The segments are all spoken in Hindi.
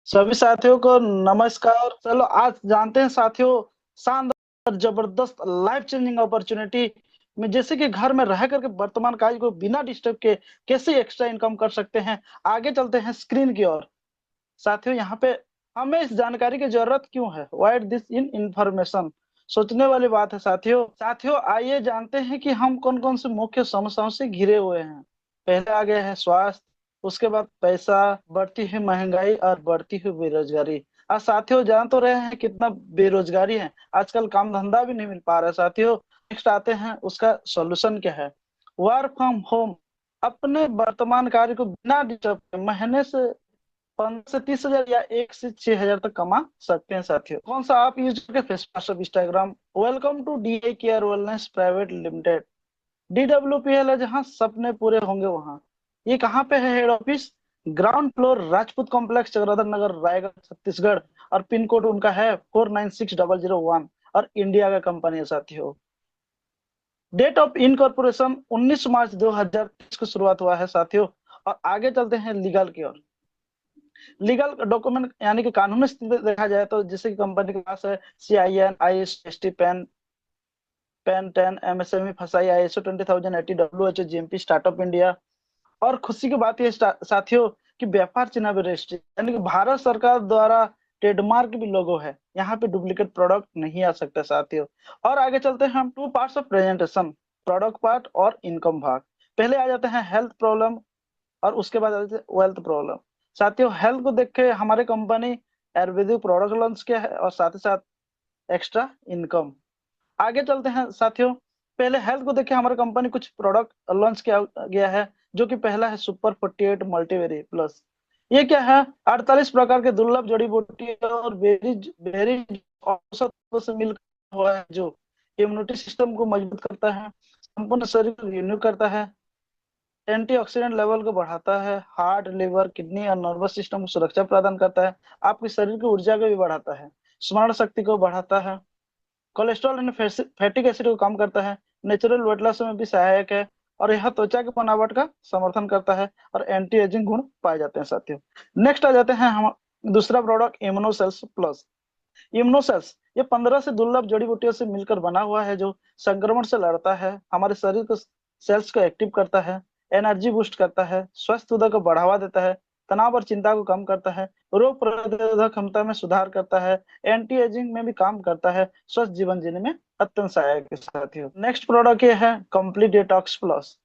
सभी साथियों को नमस्कार। चलो आज जानते हैं साथियों, शानदार जबरदस्त लाइफ चेंजिंग अपॉर्चुनिटी में, जैसे कि घर में रह करके वर्तमान कार्य को बिना डिस्टर्ब के कैसे एक्स्ट्रा इनकम कर सकते हैं। आगे चलते हैं स्क्रीन की ओर। साथियों, यहाँ पे हमें इस जानकारी की जरूरत क्यों है? वाइट दिस इन इंफॉर्मेशन, सोचने वाली बात है साथियों। साथियों, आइए जानते हैं कि हम कौन कौन से मुख्य समस्याओं से घिरे हुए हैं। पहले आ गया है स्वास्थ्य, उसके बाद पैसा, बढ़ती हुई महंगाई और बढ़ती हुई बेरोजगारी। आज साथियों जान तो रहे हैं कितना बेरोजगारी है, आजकल काम धंधा भी नहीं मिल पा रहा है साथियों। नेक्स्ट आते हैं उसका सॉल्यूशन क्या है। वर्क फ्रॉम होम, अपने वर्तमान कार्य को बिना डिस्टर्ब महीने से 15 से 30 हजार या 1 से 6 हजार तक कमा सकते हैं साथियों। कौन सा आप यूज करके Facebook, Instagram. Welcome to DA care wellness private limited, DWPL है, जहाँ सपने पूरे होंगे वहाँ। ये कहाँ पे है head office? Ground floor, Rajput complex, Chakradhar Nagar, Raigarh, Chhattisgarh. और पिन कोड उनका है 496001। और इंडिया का कंपनी है साथियों। डेट ऑफ इनकॉर्पोरेशन 19 मार्च 2023 को शुरुआत हुआ है साथियों। और आगे चलते हैं लीगल की ओर। लीगल डॉक्यूमेंट यानी कि कानूनी स्थिति देखा जाए तो जैसे कि कंपनी के पास है CIN, ISST, pan, pan 10, MSME, फसाई, ISO 20080, WHO, GMP, startup India. और खुशी की बात यह साथियों कि व्यापार चिन्ह भी रजिस्ट्री यानी कि भारत सरकार द्वारा ट्रेडमार्क भी लोगो है। यहाँ पे डुप्लीकेट प्रोडक्ट नहीं आ सकता साथियों। और आगे चलते हैं हम two parts of presentation, product part और इनकम भाग। पहले आ जाते हैं हेल्थ प्रॉब्लम, और उसके बाद आते हैं वेल्थ प्रॉब्लम। साथियों, हेल्थ को देख के हमारे कंपनी आयुर्वेदिक प्रोडक्ट लॉन्च किया है और साथ ही साथ एक्स्ट्रा इनकम। आगे चलते हैं साथियों। पहले हेल्थ को देखे हमारी कंपनी कुछ प्रोडक्ट लॉन्च किया गया है, जो कि पहला है सुपर 48 मल्टीवेरी प्लस। ये क्या है? 48 प्रकार के दुर्लभ जड़ी बूटी और बेरीज बेरीज औषधों से मिलकर हुआ है, जो इम्यूनिटी सिस्टम को मजबूत करता है, संपूर्ण शरीर को रिन्यू करता है, एंटीऑक्सीडेंट लेवल को बढ़ाता है, हार्ट, लिवर, किडनी और नर्वस सिस्टम को सुरक्षा प्रदान करता है, आपके शरीर की ऊर्जा को भी बढ़ाता है, स्मरण शक्ति को बढ़ाता है, कोलेस्ट्रॉल एंड फैटिक एसिड को कम करता है, नेचुरल वेट लॉस में भी सहायक है, और यह त्वचा की बनावट का समर्थन करता है, और एंटी एजिंग गुण पाए जाते हैं साथियों। नेक्स्ट आ जाते हैं हम दूसरा प्रोडक्ट इम्यूनोसेल्स प्लस। इम्यूनोसेल्स ये 15 से दुर्लभ जड़ी बूटियों से मिलकर बना हुआ है, जो संक्रमण से लड़ता है, हमारे शरीर को सेल्स को एक्टिव करता है, एनर्जी बूस्ट करता है, स्वस्थ ऊर्जा को बढ़ावा देता है, तनाव और चिंता को कम करता है, रोग प्रतिरोधक क्षमता में सुधार करता है, एंटी एजिंग में भी काम करता है, स्वस्थ जीवन जीने में अत्यंत सहायक है साथियों। नेक्स्ट प्रोडक्ट ये है कंप्लीट डिटॉक्स प्लस।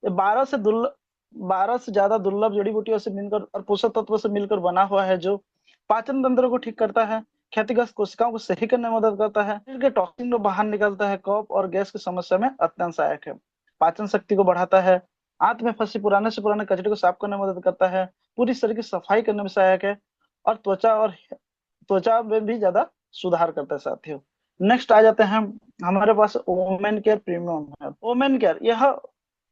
ये 12 से ज्यादा दुर्लभ जड़ी बूटियों से मिलकर और पोषक तत्वों से मिलकर बना हुआ है, जो पाचन तंत्र को ठीक करता है, क्षतिग्रस्त कोशिकाओं को सही करने में मदद करता है, शरीर के टॉक्सिन को बाहर निकालता है, कफ और गैस की समस्या में अत्यंत सहायक है, पाचन शक्ति को बढ़ाता है, आंत में फंसी पुराने से पुराने कचरे को साफ करने में मदद करता है, पूरी शरीर की सफाई करने में सहायक है, और त्वचा में भी ज्यादा सुधार करता है साथियों। नेक्स्ट आ जाते हैं हमारे पास ओमेन केयर प्रीमियम है। ओमेन केयर यह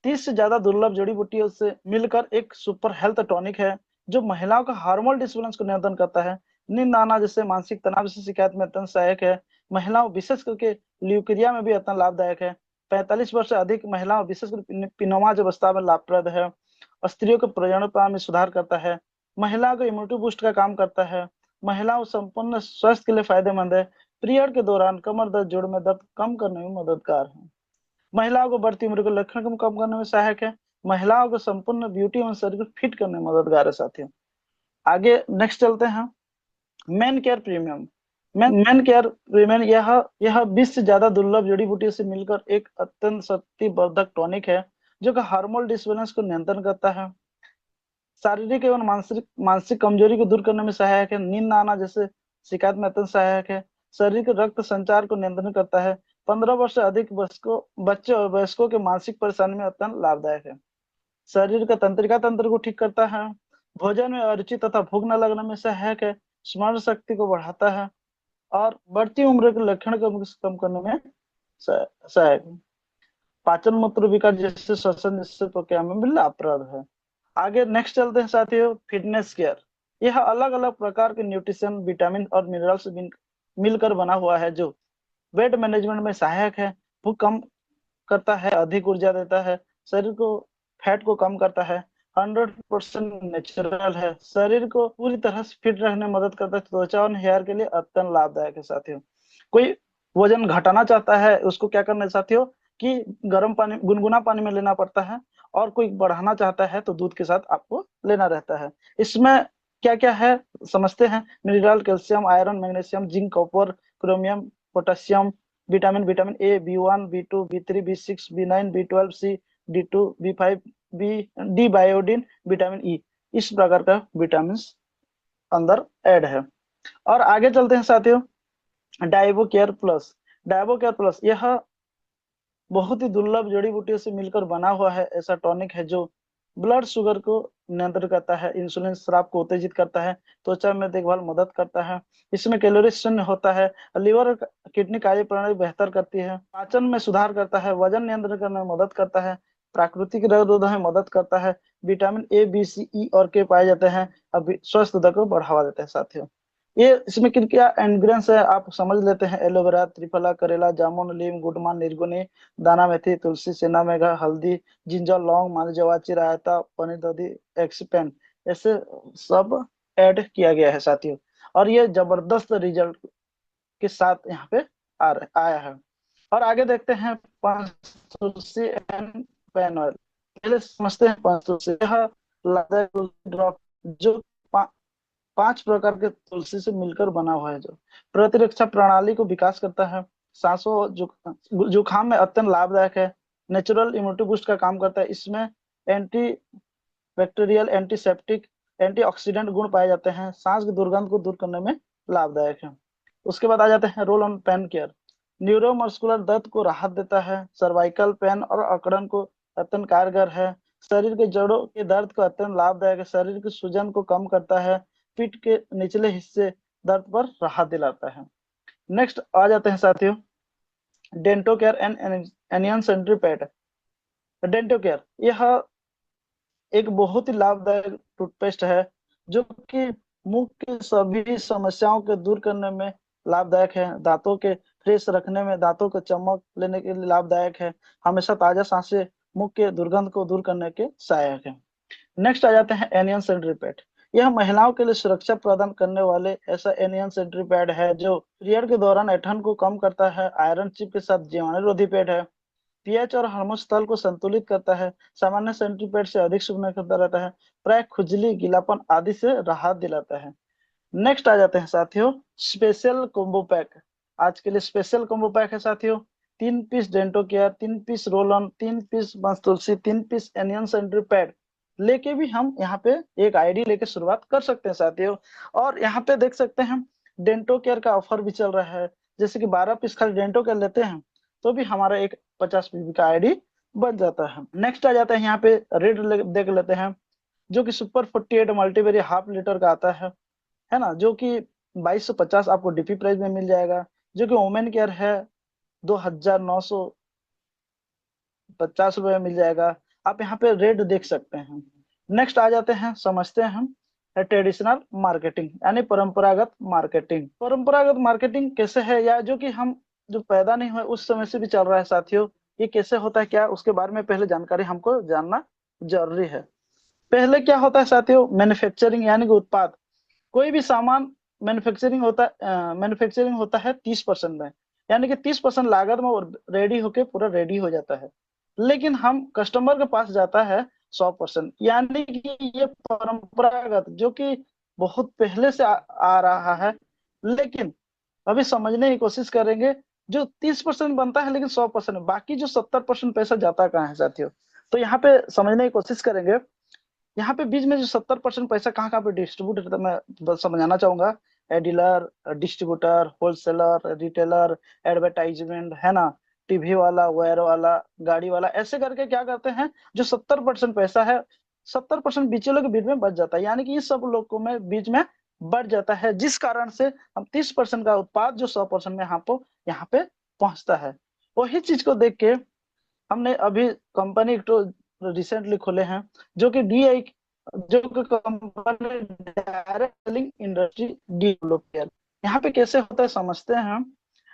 30 से ज्यादा दुर्लभ जड़ी बूटियों से मिलकर एक सुपर हेल्थ टॉनिक है, जो महिलाओं का हार्मोन डिसबैलेंस को नियंत्रण करता है, नींद आना जैसे मानसिक तनाव जैसी शिकायत में अत्यंत सहायक है, महिलाओं विशेष करके ल्यूकेरिया में भी अत्यंत लाभदायक है, 45 वर्ष से अधिक महिलाओं विशेषकर पिनोमाज अवस्था में लाभप्रद है, और स्त्रियों के प्रजनन में सुधार करता है, महिलाओं को इम्यूनिटी बूस्ट का काम करता है, महिलाओं संपूर्ण स्वास्थ्य के लिए फायदेमंद है, पीरियड के दौरान कमर दर्द, जोड़ में दर्द कम करने में मददगार है, महिलाओं को बढ़ती उम्र के लक्षण को कम करने में सहायक है, महिलाओं को संपूर्ण ब्यूटी एवं शरीर को फिट करने में मददगार है साथियों। आगे नेक्स्ट चलते हैं main care premium. Main care premium यह 20 से ज्यादा दुर्लभ जड़ी बूटियों से मिलकर एक अत्यंत शक्तिवर्धक टॉनिक है, जो कि हार्मोन डिसबैलेंस को नियंत्रण करता है, शारीरिक एवं मानसिक मानसिक कमजोरी को दूर करने में सहायक है, नींद न आना जैसे शिकायत में अत्यंत सहायक है, शरीर के रक्त संचार को नियंत्रण करता है, 15 वर्ष से अधिक वयस्कों बच्चे और वयस्कों के मानसिक परेशानी में अत्यंत लाभदायक है, शरीर का तंत्रिका तंत्र को ठीक करता है, भोजन में अरुचि तथा भूख न लगने में सहायक है, स्मरण शक्ति को बढ़ाता है, और बढ़ती उम्र के लक्षण को कम करने में सहायक है, पाचन मूत्र विकार जैसे श्वसन जैसे प्रक्रिया में भी लाभप्रद है। आगे नेक्स्ट चलते हैं साथियों फिटनेस केयर। यह अलग अलग प्रकार के न्यूट्रिशन, विटामिन और मिनरल्स मिलकर बना हुआ है, जो वेट मैनेजमेंट में सहायक है, भूख कम करता है, अधिक ऊर्जा देता है, शरीर को फैट को कम करता है, 100% नेचुरल है, शरीर को पूरी तरह से फिट रखने में मदद करता है, त्वचा और हेयर के लिए अत्यंत लाभदायक है साथियों। कोई वजन घटाना चाहता है उसको क्या करना है साथियों कि गर्म पानी, गुनगुना पानी में लेना पड़ता है, और कोई बढ़ाना चाहता है तो दूध के साथ आपको लेना रहता है। इसमें क्या क्या है समझते हैं। Mineral, calcium, iron, magnesium, zinc, copper, chromium, potassium, vitamin, vitamin A, B1, B2, B3, B6, B9, B12, C, D2, B5, B D बायोडीन, विटामिन ई, इस प्रकार का विटामिन अंदर ऐड है। और आगे चलते हैं साथियों, Daewoo care plus. Daewoo care plus यह बहुत ही दुर्लभ जड़ी बूटियों से मिलकर बना हुआ है ऐसा टॉनिक है जो ब्लड शुगर को नियंत्रित करता है, इंसुलिन स्राव को उत्तेजित करता है, त्वचा में देखभाल मदद करता है। इसमें कैलोरी शून्य होता है, लिवर किडनी कार्य प्रणाली बेहतर करती है, पाचन में सुधार करता है, वजन नियंत्रण करने में मदद करता है, प्राकृतिक रोग में मदद करता है, विटामिन ए, बी, सी, ई और के पाए जाते हैं, अभी स्वस्थ हृदय को बढ़ावा देते हैं साथियों। ये इसमें किन क्या इंग्रेडिएंट्स है आप समझ लेते हैं। एलोवेरा, त्रिफला, करेला, जामुन, नीम, गुड़मान, निर्गुनी, दाना मेथी, तुलसी, सेना मेघा, हल्दी, जिंजर, लौंग, मालजवाची, रायता, पनीर, दही, एक्सपेन, ऐसे सब ऐड किया गया है साथियों। और ये जबरदस्त रिजल्ट के साथ यहाँ पे आया है। और आगे देखते हैं पंच तुलसी एंड पैन ऑयल। पहले समझते हैं पंच तुलसी। यह लाभदायक ड्रॉप जो 5 प्रकार के तुलसी से मिलकर बना हुआ है, जो प्रतिरक्षा प्रणाली को विकास करता है, सांसों जुकाम में अत्यंत लाभदायक है, नेचुरल इम्यूनिटी बूस्ट का काम करता है। इसमें एंटी बैक्टीरियल, एंटीसेप्टिक, एंटीऑक्सीडेंट गुण पाए जाते हैं, सांस की दुर्गंध को दूर करने में लाभदायक है। उसके बाद आ जाते हैं roll on pain care. Neuromuscular दर्द को राहत देता है, सर्वाइकल पेन और अकड़न को अत्यंत कारगर है, शरीर के जड़ों के दर्द को अत्यंत लाभदायक है, शरीर की सूजन को कम करता है, पीठ के निचले हिस्से दर्द पर राहत दिलाता है। नेक्स्ट आ जाते हैं साथियों Dento care and anion sanitary pad. Dento care यह एक बहुत ही लाभदायक टूथपेस्ट है जो कि मुंह की सभी समस्याओं को दूर करने में लाभदायक है, दांतों के फ्रेश रखने में, दांतों को चमक लेने के लिए लाभदायक है, हमेशा ताजा सांसें, मुंह के दुर्गंध को दूर करने के सहायक है। नेक्स्ट आ जाते हैं एनियन सेंट्री पैड। यह महिलाओं के लिए सुरक्षा प्रदान करने वाले ऐसा एनियन सेंट्री पैड है जो पीरियड के दौरान ऐंठन को कम करता है, आयरन चिप के साथ जीवाणुरोधी पैड है, पीएच और हार्मोन स्तर को संतुलित करता है, सामान्य सेंटीपेड से अधिक शुभ्र करता रहता है, प्राय खुजली, गीलापन आदि से राहत दिलाता है। नेक्स्ट आ जाते हैं साथियों स्पेशल कॉम्बो पैक। आज के लिए स्पेशल कॉम्बो पैक है साथियों, 3 piece Dento care, 3 piece roll on, 3 piece बंस तुलसी, 3 पीस एनियन सेंट्री पैड लेके भी हम यहाँ पे एक आईडी लेके शुरुआत कर सकते हैं साथियों। और यहाँ पे देख सकते हैं डेंटो केयर का ऑफर भी चल रहा है, जैसे कि 12 पीस खाली डेंटो केयर लेते हैं तो भी हमारा एक 50 पीबी का आईडी बन जाता है। नेक्स्ट आ जाता है यहाँ पे रेड देख लेते हैं जो कि सुपर 48 मल्टीवेरिएट हाफ लीटर का आता है ना, जो कि 2250 आपको डीपी प्राइस में मिल जाएगा, जो कि वोमेन केयर है 2950 रुपए में मिल जाएगा। आप यहाँ पे रेट देख सकते हैं। नेक्स्ट आ जाते हैं समझते हैं हम ट्रेडिशनल मार्केटिंग यानी परंपरागत मार्केटिंग। परंपरागत मार्केटिंग कैसे है, या जो कि हम जो पैदा नहीं हुए उस समय से भी चल रहा है साथियों, ये कैसे होता है क्या उसके बारे में पहले जानकारी हमको जानना जरूरी है। पहले क्या होता है साथियों, मैन्युफैक्चरिंग यानी कि उत्पाद, कोई भी सामान मैन्युफैक्चरिंग होता है 30% में, यानी कि 30% लागत में वो रेडी होके पूरा रेडी हो जाता है, लेकिन हम कस्टमर के पास जाता है 100%, यानी कि ये परंपरागत जो कि बहुत पहले से आ रहा है। लेकिन अभी समझने की कोशिश करेंगे जो 30% बनता है लेकिन 100%, बाकी जो 70% पैसा जाता कहाँ है साथियों, तो यहाँ पे समझने की कोशिश करेंगे। यहाँ पे बीच में जो 70% पैसा कहाँ कहाँ पे डिस्ट्रीब्यूट होता है मैं बस समझाना चाहूंगा। Dealer, distributor, wholesaler, retailer, advertisement, है ना, टीवी वाला, वायर वाला, गाड़ी वाला, ऐसे करके क्या करते हैं जो 70% पैसा है 70% बीच लोग के बीच में बच जाता है, यानी कि इस सब लोगों में बीच में बढ़ जाता है, जिस कारण से हम 30% का उत्पाद जो 100% में यहाँ पे पहुंचता है। वही चीज को देख के हमने अभी कंपनी तो रिसेंटली खोले हैं जो कि डीआई, जो कि company direct selling industry developer. यहाँ पे कैसे होता है समझते हैं हम।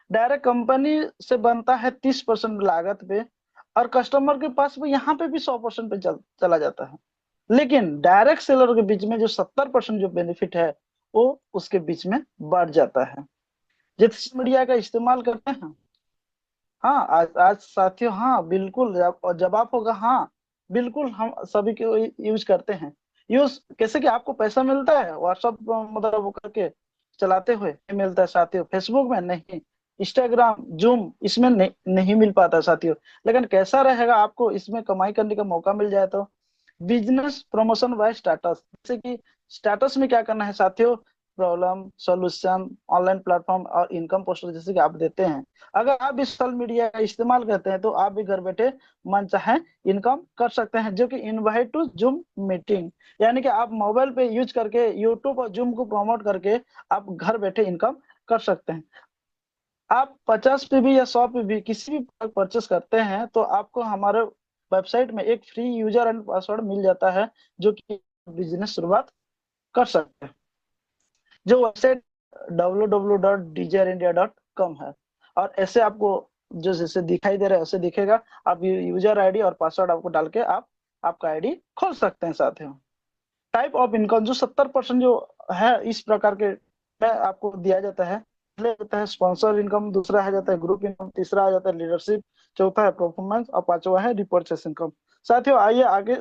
डायरेक्ट कंपनी से बनता है 30% लागत पे, और कस्टमर के पास भी यहाँ पे भी 100% पे चला जाता है। लेकिन डायरेक्ट सेलर के बीच में जो 70% जो बेनिफिट है वो उसके बीच में बढ़ जाता है। जिस मीडिया का इस्तेमाल करते हैं, हाँ आज आज साथियों, हाँ बिल्कुल, और जवाब होगा हाँ बिल्कुल, हम सभी को यूज करते हैं। यूज कैसे कि आपको पैसा मिलता है व्हाट्सअप मतलब वो करके चलाते हुए, नहीं मिलता है साथियों। फेसबुक में नहीं, इंस्टाग्राम, जूम इसमें नहीं मिल पाता साथियों। लेकिन कैसा रहेगा, आपको इसमें कमाई करने का मौका मिल जाए तो बिजनेस प्रमोशन बाय स्टेटस। जैसे कि स्टेटस में क्या करना है साथियों, प्रॉब्लम सॉल्यूशन, ऑनलाइन प्लेटफॉर्म और इनकम पोस्टर जैसे कि आप देते हैं। अगर आप भी सोशल मीडिया का इस्तेमाल करते हैं तो आप भी घर बैठे मन चाहे इनकम कर सकते हैं, जो कि इनवाइट टू जूम मीटिंग, यानी कि आप मोबाइल पे यूज करके यूट्यूब और जूम को प्रमोट करके आप घर बैठे इनकम कर सकते हैं। आप 50 पीबी या 100 पीबी किसी भी प्रोडक्ट परचेस करते हैं तो आपको हमारे वेबसाइट में एक फ्री यूजर एंड पासवर्ड मिल जाता है, जो कि बिजनेस शुरुआत कर सकते हैं। जो वेबसाइट www.djrindia.com है। और ऐसे आपको जो जैसे दिखाई दे रहा है वैसे दिखेगा। आप यूजर आईडी और पासवर्ड आपको डाल के आप आपका आईडी खोल सकते हैं साथियों। टाइप ऑफ इनकम जो 70% जो है इस प्रकार के में आपको दिया जाता है। पहले आता है स्पॉन्सर इनकम, दूसरा है जाता है ग्रुप इनकम, तीसरा आ जाता है लीडरशिप, चौथा है परफॉर्मेंस और पांचवा है रिपर्चेस इनकम। साथियों आइए आगे,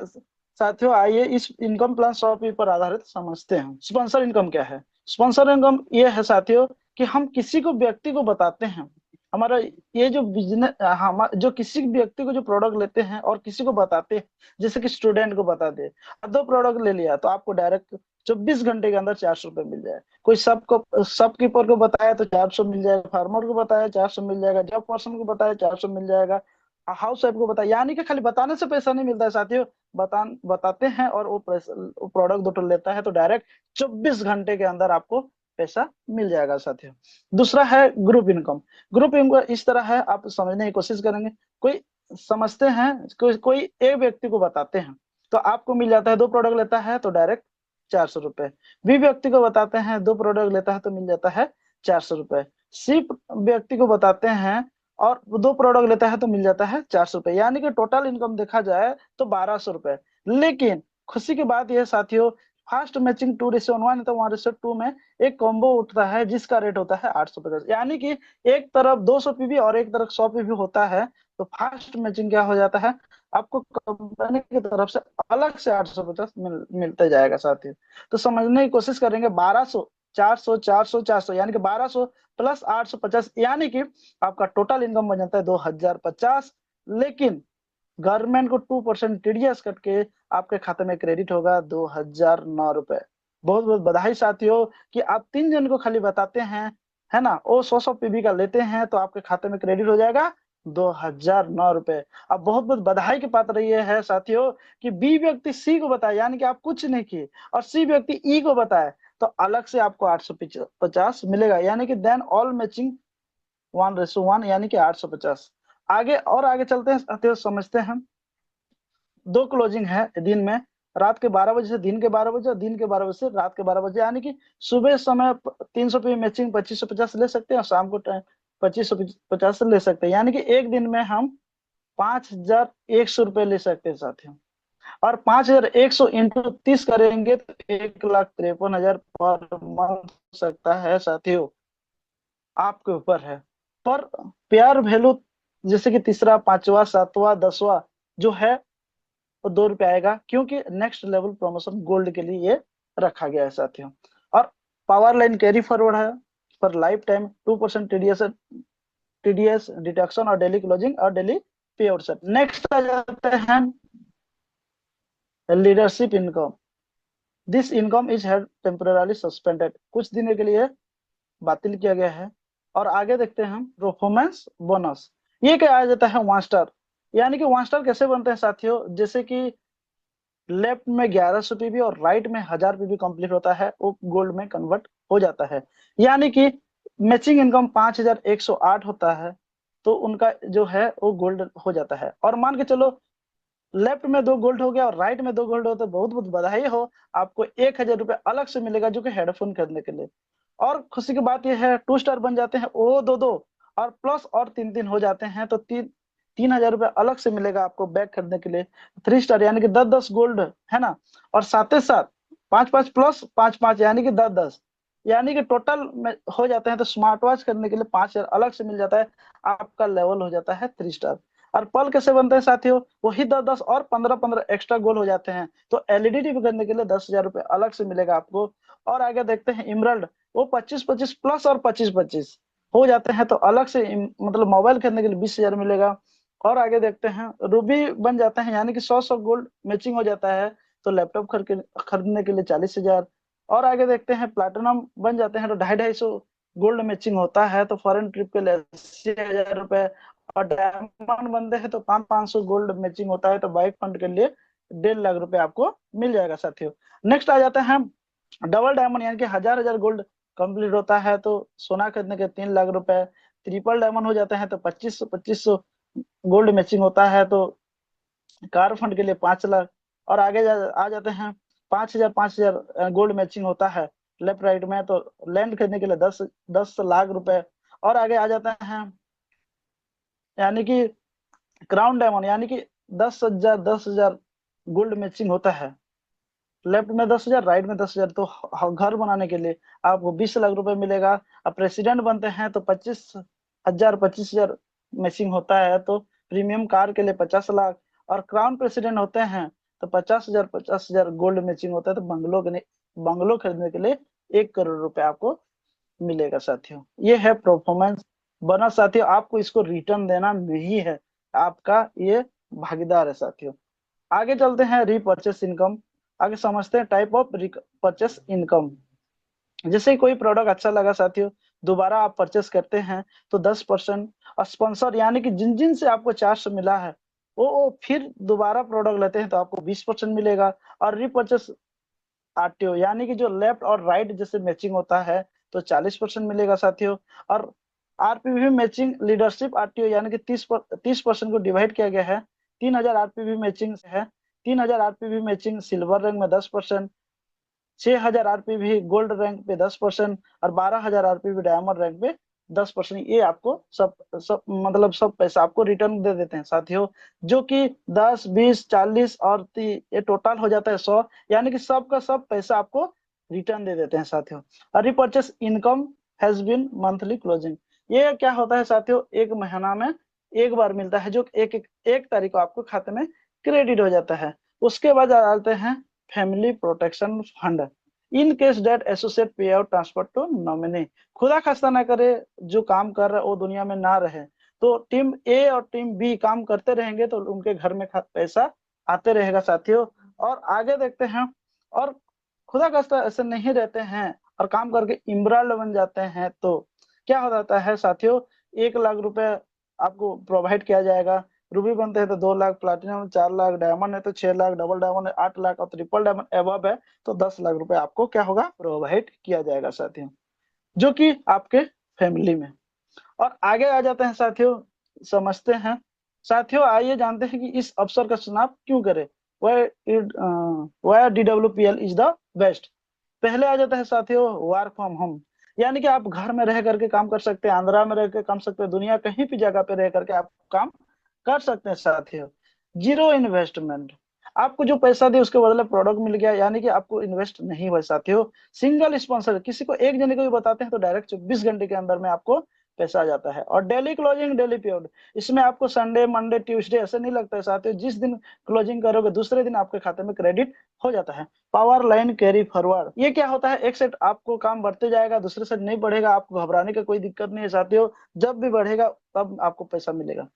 साथियों आइए इस इनकम प्लान 100 पर आधारित समझते हैं। स्पॉन्सर इनकम क्या है? स्पॉन्सर इनकम ये है साथियों कि हम किसी को व्यक्ति को बताते हैं, हमारा ये जो बिजनेस, हम जो किसी व्यक्ति को जो प्रोडक्ट लेते हैं और किसी को बताते हैं, जैसे कि स्टूडेंट को बता दे, 2 प्रोडक्ट ले लिया तो आपको डायरेक्ट 24 घंटे के अंदर 400 रुपये मिल जाए। कोई सबको शॉपकीपर को बताया तो 400 मिल जाएगा, फार्मर को बताया 400 मिल जाएगा, जॉब पर्सन को बताया 400 मिल जाएगा, हाउस वाइफ को बताया। यानी कि खाली बताने से पैसा नहीं मिलता है साथियों, बताते हैं और वो प्रोडक्ट 2 लेता है तो डायरेक्ट 24 घंटे के अंदर आपको पैसा मिल जाएगा साथियों। दूसरा है ग्रुप इनकम। ग्रुप इनकम इस तरह है, आप समझने की कोशिश करेंगे। कोई समझते हैं, कोई एक व्यक्ति को बताते हैं तो आपको मिल जाता है, 2 प्रोडक्ट लेता है तो डायरेक्ट 400 रुपए। बी व्यक्ति को बताते हैं, 2 प्रोडक्ट लेता है तो मिल जाता है 400 रुपए। सी व्यक्ति को बताते हैं और 2 प्रोडक्ट लेता है तो मिल जाता है 400 रुपए, यानी कि टोटल इनकम देखा जाए तो 1200 रुपए। लेकिन खुशी की बात यह साथियों, फास्ट मैचिंग 2:1 तो 1:2 में एक कॉम्बो उठता है जिसका रेट होता है 850। यानी कि एक तरफ 200 पीबी और एक तरफ 100 पीबी होता है तो फास्ट मैचिंग क्या हो जाता है, आपको कंपनी की तरफ से अलग से 850 मिलते जाएगा साथियों। तो समझने की कोशिश करेंगे, 1200, 400, 400, 400 यानी कि 1200 प्लस 850, यानी कि आपका टोटल इनकम बन जाता है 2050। लेकिन गवर्नमेंट को 2% टीडीएस कट के आपके खाते में क्रेडिट होगा 2009 रुपए। बहुत बहुत बधाई साथियों कि आप 3 जन को खाली बताते हैं, है ना, वो 100 पीबी का लेते हैं तो आपके खाते में क्रेडिट हो जाएगा 2009 रुपए। अब बहुत बहुत बधाई के पात्र ये है साथियों कि बी व्यक्ति सी को बताए, यानी कि आप कुछ नहीं किए, और सी व्यक्ति ई को बताए तो अलग से आपको 850 मिलेगा, यानी कि देन ऑल मैचिंग 1:1, यानी कि 850। आगे और आगे चलते हैं साथियों, समझते हैं। 2 क्लोजिंग है दिन में, रात के 12 बजे से दिन के 12 बजे और दिन के 12 बजे से रात के 12 बजे, यानी कि सुबह समय 300 पे मैचिंग 2550 ले सकते हैं और शाम को टाइम 2550 ले सकते हैं, यानी कि एक दिन में हम 5100 रुपए ले सकते हैं साथियों। और 5100 इंटू 30 करेंगे तो 1,53,000 पर मंथ हो सकता है साथियों, आपके ऊपर है। पर पेयर वैल्यू जैसे कि तीसरा, पांचवा, सातवां, 10वां जो है वो 2 रुपए आएगा, क्योंकि नेक्स्ट लेवल प्रमोशन गोल्ड के लिए ये रखा गया है साथियों। और पावर लाइन कैरी फॉरवर्ड है पर लाइफ टाइम 2% टीडीएस डिडक्शन और डेली क्लोजिंग और डेली पे आउट सेट। नेक्स्ट आ जाते हैं leadership income. This income is head temporarily suspended, कुछ दिनों के लिए बातिल किया गया है। और आगे देखते हैं हम परफॉर्मेंस बोनस। ये क्या आ जाता है, 1 स्टार। यानी कि 1 स्टार कैसे बनते हैं साथियों, जैसे कि लेफ्ट में 1100 पीबी और राइट में 1000 पीबी कंप्लीट होता है, वो गोल्ड में कन्वर्ट हो जाता है। यानी कि मैचिंग इनकम 5108 होता है तो उनका जो है वो गोल्ड हो जाता है। और मान के चलो लेफ्ट में 2 गोल्ड हो गया और राइट में 2 गोल्ड हो तो बहुत बहुत बधाई हो, आपको 1000 रुपये अलग से मिलेगा जो कि हेडफोन खरीदने के लिए। और खुशी की बात यह है 2 स्टार बन जाते हैं वो 2 2 और प्लस और 3 3 हो जाते हैं तो तीन ₹3000 अलग से मिलेगा आपको बैग खरीदने के लिए। 3 स्टार यानी कि 10-10 गोल्ड, है ना। और साथ ही साथ 5-5 प्लस 5-5 यानी कि 10-10, यानी कि टोटल में हो जाते हैं। तो स्मार्ट वॉच खरीदने के लिए 5000 अलग से मिल जाता है, आपका लेवल हो जाता है 3 स्टार। और पल कैसे बनते हैं साथियों, वही 10-10 और 15-15 एक्स्ट्रा गोल हो जाते हैं। तो एलईडी टीवी खरीदने के लिए ₹10,000 अलग से मिलेगा आपको। और आगे देखते हैं इमरल्ड, वो 25-25 प्लस और 25-25 हो जाते हैं। तो अलग से मतलब मोबाइल खरीदने के लिए 20,000 मिलेगा। और आगे देखते हैं रूबी बन जाते हैं, यानी कि 100-100 गोल्ड मैचिंग हो जाता है। तो लैपटॉप खरीदने के लिए 40,000। और आगे देखते हैं प्लैटिनम बन जाते हैं, तो 250-250 गोल्ड मैचिंग होता है। तो फॉरेन ट्रिप के लिए ₹80,000। और डायमंड बनते हैं तो 500 गोल्ड मैचिंग होता है। तो बाइक फंड के लिए ₹1.5 लाख आपको मिल जाएगा साथियों। नेक्स्ट आ जाते हैं डबल डायमंड, यानी कि 1000-1000 गोल्ड कंप्लीट होता है तो सोना खरीदने के ₹3 लाख। ट्रिपल डायमंड हो जाते हैं तो 2500-2500 गोल्ड मैचिंग होता है। तो कार फंड के लिए 5 लाख। और आगे आ जाते हैं 5,000 गोल्ड मैचिंग होता है लेफ्ट राइट में। तो लैंड खरीदने के लिए 10 10 लाख रुपए। और आगे आ जाते हैं यानी कि क्राउन डायमंड, यानी कि 10,000 गोल्ड मैचिंग होता है। लेफ्ट में 10,000, राइट में 10,000। तो घर बनाने के लिए आपको ₹20 लाख मिलेगा। अब प्रेसिडेंट बनते हैं तो 25,000 मैचिंग होता है। तो प्रीमियम कार के लिए 50 लाख। और क्राउन प्रेसिडेंट होते हैं तो 50,000 गोल्ड मैचिंग होता है। तो बंगलो खरीदने के लिए ₹1 करोड़ आपको मिलेगा साथियों। ये है परफॉर्मेंस बोनस साथियों, आपको इसको रिटर्न देना नहीं है, आपका ये भागीदार है साथियों। आगे चलते हैं रीपर्चेस इनकम। आगे समझते हैं टाइप ऑफ परचेस इनकम। जैसे कोई प्रोडक्ट अच्छा लगा साथियों, दोबारा आप परचेस करते हैं तो 10%। और स्पॉन्सर यानी कि जिन जिन से आपको चार्ज मिला है वो फिर दोबारा प्रोडक्ट लेते हैं तो आपको 20% मिलेगा। और रीपर्चेस आरटीओ यानी कि जो लेफ्ट और राइट जैसे मैचिंग होता है तो 40% मिलेगा साथियों। और आरपीवी मैचिंग लीडरशिप आरटीओ यानी कि 30% को डिवाइड किया गया है। 3000 आरपीवी मैचिंग है। 3000 आरपीवी मैचिंग सिल्वर रैंक में 10%, 6,000 आरपीवी गोल्ड रैंक पे 10%, और 12,000 आरपीवी डायमंड रैंक पे 10%। ये आपको सब सब मतलब सब पैसा आपको रिटर्न दे देते हैं साथियों। जो कि 10, 20, 40 और ये टोटल हो जाता है 100, यानी कि सब का सब पैसा आपको रिटर्न दे देते हैं साथियों। और repurchase income has been monthly closing, ये क्या होता है साथियों, एक महीना में एक बार मिलता है, जो एक तारीख को आपको खाते में क्रेडिट हो जाता है। उसके बाद आ जाते हैं family protection fund. In case death associate pay out transfer to nominee, खुदा खास्ता ना करे जो काम कर रहा है वो दुनिया में ना रहे, तो टीम ए और टीम बी काम करते रहेंगे तो उनके घर में पैसा आते रहेगा साथियों। और आगे देखते हैं, और खुदा खास्ता ऐसे नहीं रहते हैं और काम करके इमराल्ड बन जाते हैं तो क्या हो जाता है साथियों, ₹1 लाख आपको प्रोवाइड किया जाएगा। रूबी बनते हैं तो 2 लाख, प्लाटिनम 4 लाख, डायमंड है तो 6 लाख, डबल डायमंड है 8 लाख, और ट्रिपल डायमंड एबव है तो ₹10 लाख आपको क्या होगा, प्रोवाइड किया जाएगा साथियों, जो कि आपके फैमिली में। और आगे आ जाते हैं साथियों, समझते हैं साथियों, आइए जानते हैं कि इस अवसर का चुनाव क्यों करें। Why DWPL is the best. पहले आ जाता है साथियों वर्क फ्रॉम होम, यानी कि आप घर में रह करके काम कर सकते हैं, आंध्रा में रह कर काम सकते हैं, दुनिया कहीं भी जगह पे रह करके आप काम कर सकते हैं साथियों। जीरो इन्वेस्टमेंट, आपको जो पैसा दे उसके बदले प्रोडक्ट मिल गया, यानी कि आपको इन्वेस्ट नहीं हुआ साथियों। सिंगल स्पॉन्सर, किसी को एक जने को भी बताते हैं तो डायरेक्ट 24 घंटे के अंदर में आपको पैसा आ जाता है। और डेली क्लोजिंग डेली पेड, इसमें आपको संडे मंडे ट्यूसडे ऐसे नहीं लगता है साथियों, जिस दिन क्लोजिंग करोगे दूसरे दिन आपके खाते में क्रेडिट हो जाता है। पावर लाइन कैरी फॉरवर्ड, ये क्या होता है, एक सेट आपको काम बढ़ते जाएगा, दूसरे सेट नहीं बढ़ेगा, आपको घबराने का कोई दिक्कत नहीं है साथियों, जब भी बढ़ेगा तब आपको पैसा मिलेगा।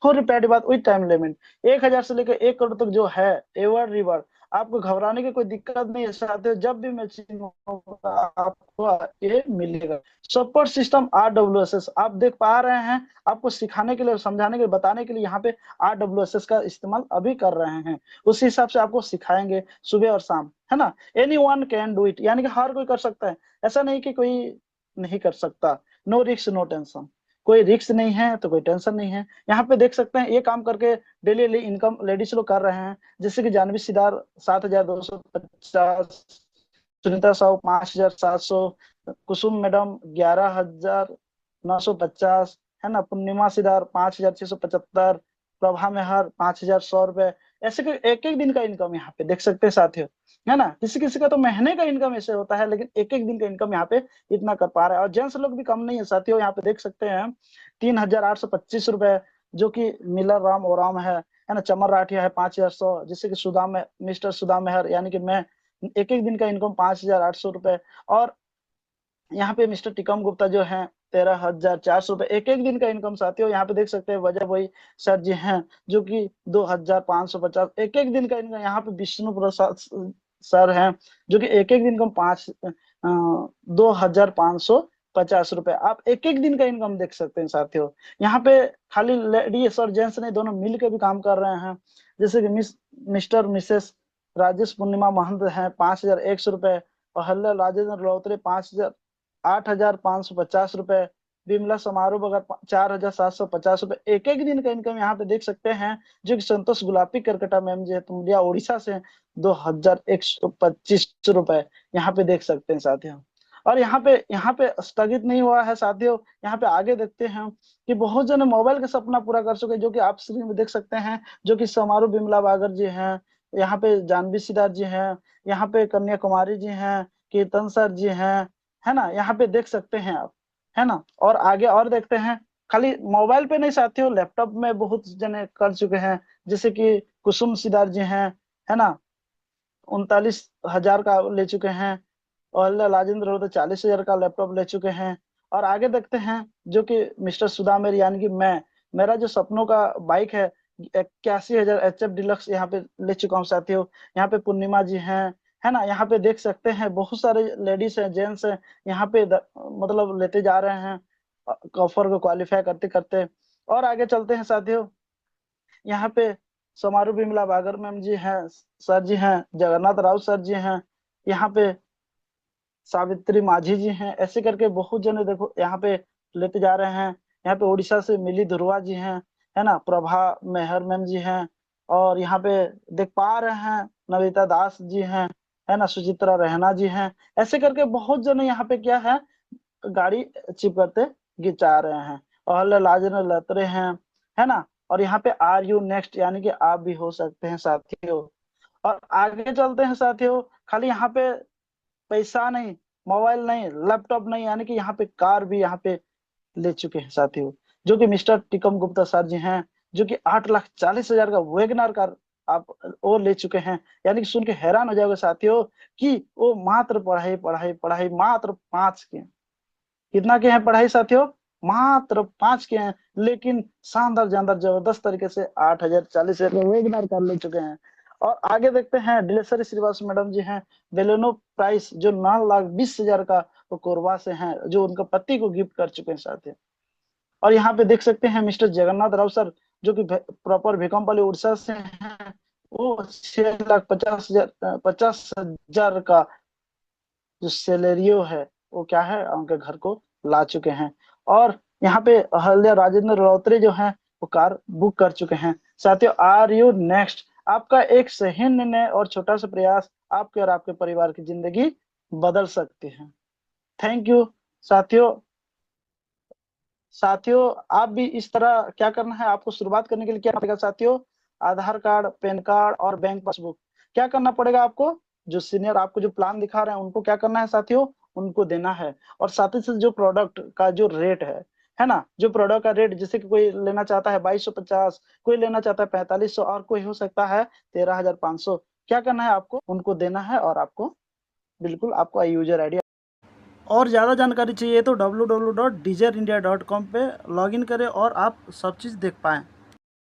फुल रिपेड बात विद टाइम लिमिट, 1,000 से लेकर 1 करोड़ तक जो है एवर रिवर, आपको घबराने की कोई दिक्कत नहीं है साथियों, जब भी मैचिंग होगा आपको ये मिलेगा। सपोर्ट सिस्टम RWSS, आप देख पा रहे हैं, आपको सिखाने के लिए, समझाने के लिए, बताने के लिए यहाँ पे RWSS का इस्तेमाल अभी कर रहे हैं, उसी हिसाब से आपको सिखाएंगे सुबह और शाम, है ना। एनीवन कैन डू इट, यानी कि हर कोई कर सकता है, ऐसा नहीं कि कोई नहीं कर सकता। नो रिस्क नो टेंशन, कोई रिस्क नहीं है तो कोई टेंशन नहीं है। यहाँ पे देख सकते हैं ये काम करके डेली डेली इनकम लेडीज लोग कर रहे हैं, जैसे कि जानवी सिदार 7,250, सुनीता साहू 5,700, कुसुम मैडम 11,950, है ना, पूर्णिमा सिदार 5,675, प्रभा मेहर 5,100 रुपए, ऐसे एक एक दिन का इनकम यहाँ पे देख सकते हैं साथियों, है ना। किसी किसी का तो महीने का इनकम ऐसे होता है, लेकिन एक एक दिन का इनकम यहाँ पे इतना कर पा रहा है। और जेंट्स लोग भी कम नहीं है साथियों, यहाँ पे देख सकते हैं 3,825 रुपए, जो कि मिलर राम ओराम है ना। चमर राठिया है 5,100, जिससे कि सुदाम मिस्टर सुदाम मेहर यानी कि मैं, एक एक दिन का इनकम 5,800 रुपए। और यहाँ पे मिस्टर टिकम गुप्ता जो है 13,400 रुपए, एक एक दिन का इनकम साथियों। यहाँ पे देख सकते हैं वजह वही सर जी हैं, जो कि 2,550, एक एक दिन का इनकम। यहाँ पे विष्णु प्रसाद सर हैं, जो कि एक एक दिन का 2,550 रुपए। आप एक एक दिन का इनकम देख सकते हैं साथियों। यहाँ पे खाली लेडीज और जेंट्स नहीं, दोनों मिल के भी काम कर रहे हैं। जैसे कि मिस्टर मिसेस राजेश पूर्णिमा महंत है 5,100 रुपए, और हल्ला राजेंद्र लोत्रे 8,550 रुपए, विमला समारोह बगैर 4,750 रुपए, एक एक दिन का इनकम यहाँ पे देख सकते हैं। जो कि संतोष गुलापी करकटा मैम जी है तुमलिया उड़ीसा से 2,125 रुपए, यहाँ पे देख सकते हैं साथियों। और यहाँ पे स्थगित नहीं हुआ है साथियों, यहाँ पे आगे देखते हैं कि बहुत जने मोबाइल का सपना पूरा कर चुके हैं, जो कि आप स्क्रीन में देख सकते हैं। जो कि समारोह बिमला बागर जी हैं, यहाँ पे जानवी सिद्धार्थ जी हैं, यहाँ पे कन्याकुमारी जी हैं, कीर्तन सर जी हैं, है ना। यहाँ पे देख सकते हैं आप, है ना। और आगे और देखते हैं, खाली मोबाइल पे नहीं साथियों, लैपटॉप में बहुत जने कर चुके हैं। जैसे कि कुसुम सिद्धार्थ जी हैं, है ना, 39,000 का ले चुके हैं। और राजेंद्र हो तो 40,000 का लैपटॉप ले चुके हैं। और आगे देखते हैं, जो कि मिस्टर सुदामेर यानी कि मैं, मेरा जो सपनों का बाइक है 81,000 HF डिलक्स यहाँ पे ले चुका हूँ साथियों। यहाँ पे पूर्णिमा जी हैं, है ना। यहाँ पे देख सकते हैं बहुत सारे लेडीज हैं, जेंट्स हैं, यहाँ पे मतलब लेते जा रहे हैं ऑफर को क्वालिफाई करते करते। और आगे चलते हैं साथियों, यहाँ पे समारोह बिमला बागर मैम जी हैं, सर जी हैं, जगन्नाथ राव सर जी हैं, यहाँ पे सावित्री माझी जी हैं, ऐसे करके बहुत जने देखो यहाँ पे लेते जा रहे हैं। यहाँ पे उड़ीसा से मिली धुरवा जी हैं, है ना, प्रभा मेहर मैम जी हैं। और यहाँ पे देख पा रहे हैं नविता दास जी हैं, है ना, सुचित्रा रहना जी हैं। ऐसे करके बहुत जने यहाँ पे क्या है, गाड़ी चिप करते गिचा रहे हैं। और लाजन लतरे हैं, है ना। और यहाँ पे आर यू नेक्स्ट यानी कि आप भी हो सकते हैं साथियों। और आगे चलते हैं साथियों, खाली यहाँ पे पैसा नहीं, मोबाइल नहीं, लैपटॉप नहीं, यानी कि यहाँ पे कार भी यहाँ पे ले चुके हैं साथियों। जो कि मिस्टर टिकम गुप्ता सर जी हैं, जो कि 8,40,000 का वैगनार कार आप वो ले चुके हैं। यानी कि सुन के हैरान हो जाओगे साथियों, कि वो मात्र पढ़ाई पढ़ाई पढ़ाई मात्र 5 के, कितना के हैं पढ़ाई साथियों, मात्र 5 के हैं, लेकिन शानदार जानदार जबरदस्त तरीके से 8,40,000 का वैगनार कार ले चुके हैं। और आगे देखते हैं दिलेश्वरी श्रीवास्तव मैडम जी हैं, बेलेनो प्राइस जो 9,20,000 का, वो कोरबा से हैं, जो उनका पति को गिफ्ट कर चुके हैं साथियों। और यहाँ पे देख सकते हैं मिस्टर जगन्नाथ राव सर, जो कि प्रॉपर भीकमपल्ली उड़ीसा से हैं, वो 6,50,000 50,000 का जो सैलरियो है, वो क्या है, उनके घर को ला चुके हैं। और यहाँ पे हल्दिया राजेंद्र रौत्रे जो हैं, वो कार बुक कर चुके हैं साथियों। आर यू नेक्स्ट, आपका एक सही निर्णय और छोटा सा प्रयास आपके और आपके परिवार की जिंदगी बदल सकती है। थैंक यू साथियों। साथियों आप भी इस तरह क्या करना है, आपको शुरुआत करने के लिए क्या पड़ेगा साथियों, आधार कार्ड, पैन कार्ड और बैंक पासबुक। क्या करना पड़ेगा आपको, जो सीनियर आपको जो प्लान दिखा रहे हैं उनको क्या करना है साथियों, उनको देना है। और साथ ही साथ जो प्रोडक्ट का जो रेट है ना, जो प्रोडक्ट का रेट, जैसे कि कोई लेना चाहता है 2,250, कोई लेना चाहता है 4,500, और कोई हो सकता है 13,500, क्या करना है आपको, उनको देना है। और आपको बिल्कुल आपको यूजर आईडी, और ज़्यादा जानकारी चाहिए तो www.djerindia.com पे लॉगिन करें और आप सब चीज़ देख पाएँ।